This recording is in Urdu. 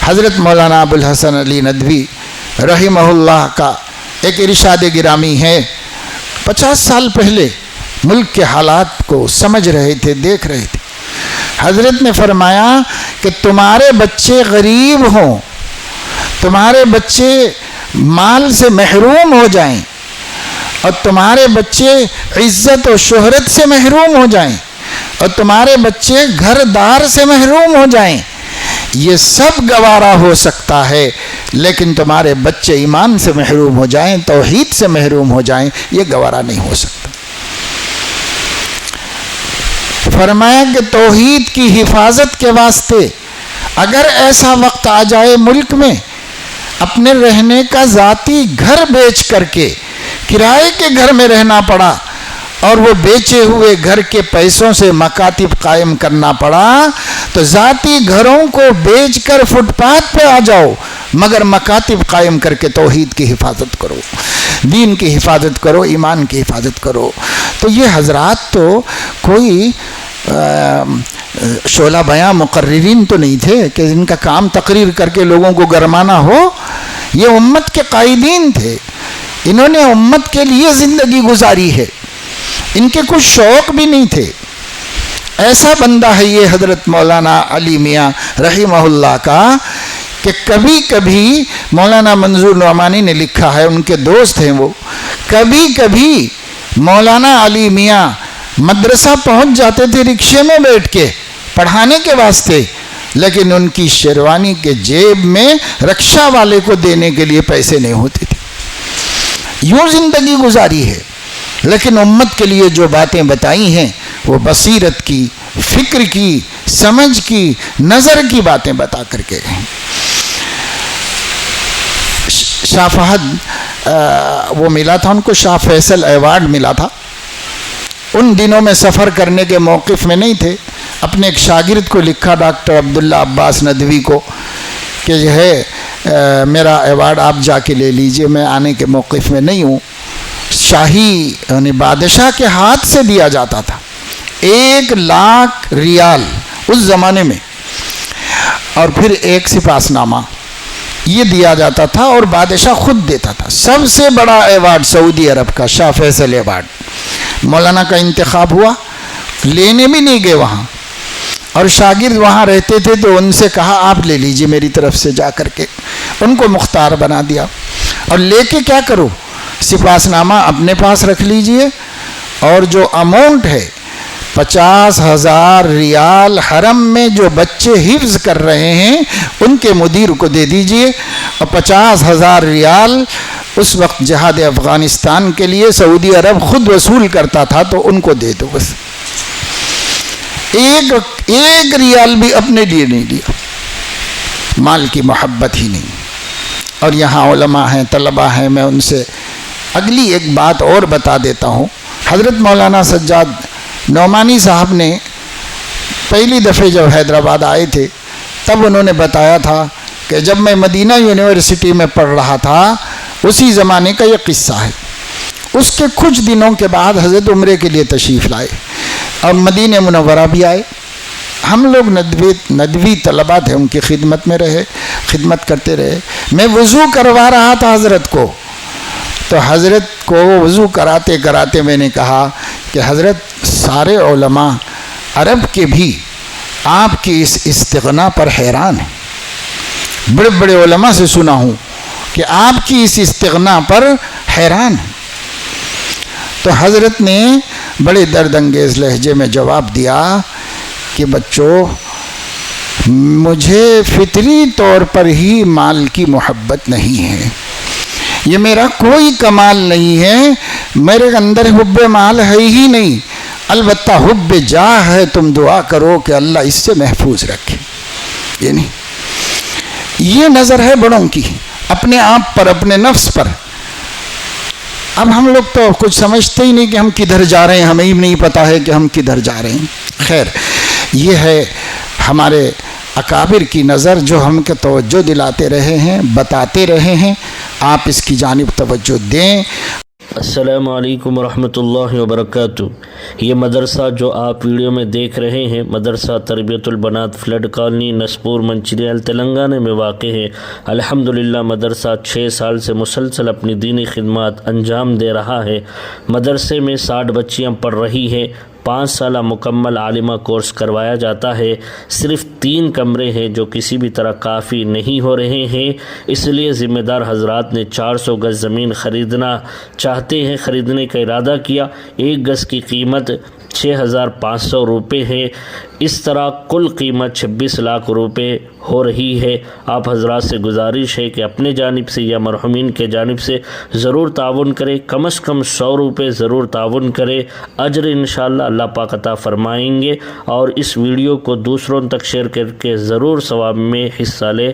حضرت مولانا ابوالحسن علی ندوی رحمہ کا ایک ارشاد گرامی ہے. 50 سال پہلے ملک کے حالات کو سمجھ رہے تھے، دیکھ رہے تھے. حضرت نے فرمایا کہ تمہارے بچے غریب ہوں، تمہارے بچے مال سے محروم ہو جائیں، اور تمہارے بچے عزت و شہرت سے محروم ہو جائیں، اور تمہارے بچے گھر دار سے محروم ہو جائیں، یہ سب گوارا ہو سکتا ہے، لیکن تمہارے بچے ایمان سے محروم ہو جائیں، توحید سے محروم ہو جائیں، یہ گوارا نہیں ہو سکتا. فرمایا کہ توحید کی حفاظت کے واسطے اگر ایسا وقت آ جائے ملک میں اپنے رہنے کا ذاتی گھر بیچ کر کے کرائے کے گھر میں رہنا پڑا، اور وہ بیچے ہوئے گھر کے پیسوں سے مکاتب قائم کرنا پڑا، تو ذاتی گھروں کو بیچ کر فٹ پاتھ پہ آ جاؤ، مگر مکاتب قائم کر کے توحید کی حفاظت کرو، دین کی حفاظت کرو، ایمان کی حفاظت کرو. تو یہ حضرات تو کوئی شعلہ بیاں مقررین تو نہیں تھے کہ ان کا کام تقریر کر کے لوگوں کو گرمانا ہو. یہ امت کے قائدین تھے، انہوں نے امت کے لیے زندگی گزاری ہے، ان کے کچھ شوق بھی نہیں تھے. ایسا بندہ ہے یہ حضرت مولانا علی میاں رحمہ اللہ کا کہ کبھی کبھی مولانا منظور نعمانی نے لکھا ہے، ان کے دوست ہیں وہ، کبھی کبھی مولانا علی میاں مدرسہ پہنچ جاتے تھے رکشے میں بیٹھ کے پڑھانے کے واسطے، لیکن ان کی شیروانی کے جیب میں رکشہ والے کو دینے کے لیے پیسے نہیں ہوتے تھے. یوں زندگی گزاری ہے، لیکن امت کے لیے جو باتیں بتائی ہیں وہ بصیرت کی، فکر کی، سمجھ کی، نظر کی باتیں بتا کر کے گئے. شاہ فہد وہ ملا تھا ان کو، شاہ فیصل ایوارڈ ملا تھا. ان دنوں میں سفر کرنے کے موقف میں نہیں تھے. اپنے ایک شاگرد کو لکھا، ڈاکٹر عبداللہ عباس ندوی کو، کہ جو ہے میرا ایوارڈ آپ جا کے لے لیجئے، میں آنے کے موقف میں نہیں ہوں. شاہی یعنی بادشاہ کے ہاتھ سے دیا جاتا تھا 1 لاکھ ریال اس زمانے میں، اور پھر 1 سپاس نامہ یہ دیا جاتا تھا، اور بادشاہ خود دیتا تھا. سب سے بڑا ایوارڈ سعودی عرب کا شاہ فیصل ایوارڈ. مولانا کا انتخاب ہوا، لینے بھی نہیں گئے وہاں، اور شاگرد وہاں رہتے تھے تو ان سے کہا آپ لے لیجئے میری طرف سے جا کر کے. ان کو مختار بنا دیا، اور لے کے کیا کرو، سپاس نامہ اپنے پاس رکھ لیجئے، اور جو اماؤنٹ ہے 50,000 ریال حرم میں جو بچے حفظ کر رہے ہیں ان کے مدیر کو دے دیجئے، اور 50,000 ریال اس وقت جہاد افغانستان کے لیے سعودی عرب خود وصول کرتا تھا، تو ان کو دے دو. بس ایک ریال بھی اپنے لیے نہیں لیا، مال کی محبت ہی نہیں. اور یہاں علماء ہیں، طلباء ہیں، میں ان سے اگلی ایک بات اور بتا دیتا ہوں. حضرت مولانا سجاد نعمانی صاحب نے پہلی دفعہ جب حیدرآباد آئے تھے تب انہوں نے بتایا تھا کہ جب میں مدینہ یونیورسٹی میں پڑھ رہا تھا، اسی زمانے کا یہ قصہ ہے. اس کے کچھ دنوں کے بعد حضرت عمرے کے لیے تشریف لائے اور مدینہ منورہ بھی آئے. ہم لوگ ندوی طلباء تھے، ان کی خدمت میں رہے، خدمت کرتے رہے. میں وضو کروا رہا تھا حضرت کو، تو حضرت کو وضو کراتے کراتے میں نے کہا کہ حضرت سارے علماء عرب کے بھی آپ کی اس استغنا پر حیران ہیں. بڑے بڑے علماء سے سنا ہوں کہ آپ کی اس استغنا پر حیران ہیں. تو حضرت نے بڑے درد انگیز لہجے میں جواب دیا کہ بچوں، مجھے فطری طور پر ہی مال کی محبت نہیں ہے، یہ میرا کوئی کمال نہیں ہے، میرے اندر حب مال ہے ہی نہیں، البتہ حب جاہ ہے. تم دعا کرو کہ اللہ اس سے محفوظ رکھے. یہ نہیں، یہ نظر ہے بڑوں کی اپنے آپ پر، اپنے نفس پر. اب ہم لوگ تو کچھ سمجھتے ہی نہیں کہ ہم کدھر جا رہے ہیں، ہمیں ہی نہیں پتہ ہے کہ ہم کدھر جا رہے ہیں. خیر، یہ ہے ہمارے اکابر کی نظر جو ہم کے توجہ دلاتے رہے ہیں، بتاتے رہے ہیں. آپ اس کی جانب توجہ دیں. السلام علیکم ورحمۃ اللہ وبرکاتہ. یہ مدرسہ جو آپ ویڈیو میں دیکھ رہے ہیں مدرسہ تربیت البنات فلڈ کالونی نسپور منچریال تلنگانہ میں واقع ہے۔ الحمدللہ مدرسہ 6 سال سے مسلسل اپنی دینی خدمات انجام دے رہا ہے۔ مدرسے میں 60 بچیاں پڑھ رہی ہیں۔ 5 سالہ مکمل عالمہ کورس کروایا جاتا ہے۔ صرف 3 کمرے ہیں جو کسی بھی طرح کافی نہیں ہو رہے ہیں، اس لیے ذمہ دار حضرات نے 400 گز زمین خریدنا چاہتے ہیں، خریدنے کا ارادہ کیا۔ 1 گز کی قیمت 6,500 روپے ہے۔ اس طرح کل قیمت 26 لاکھ روپے ہو رہی ہے۔ آپ حضرات سے گزارش ہے کہ اپنے جانب سے یا مرحومین کے جانب سے ضرور تعاون کریں، کم از کم 100 روپے ضرور تعاون کریں، اجر انشاءاللہ اللہ پاک عطا فرمائیں گے۔ اور اس ویڈیو کو دوسروں تک شیئر کر کے ضرور ثواب میں حصہ لیں۔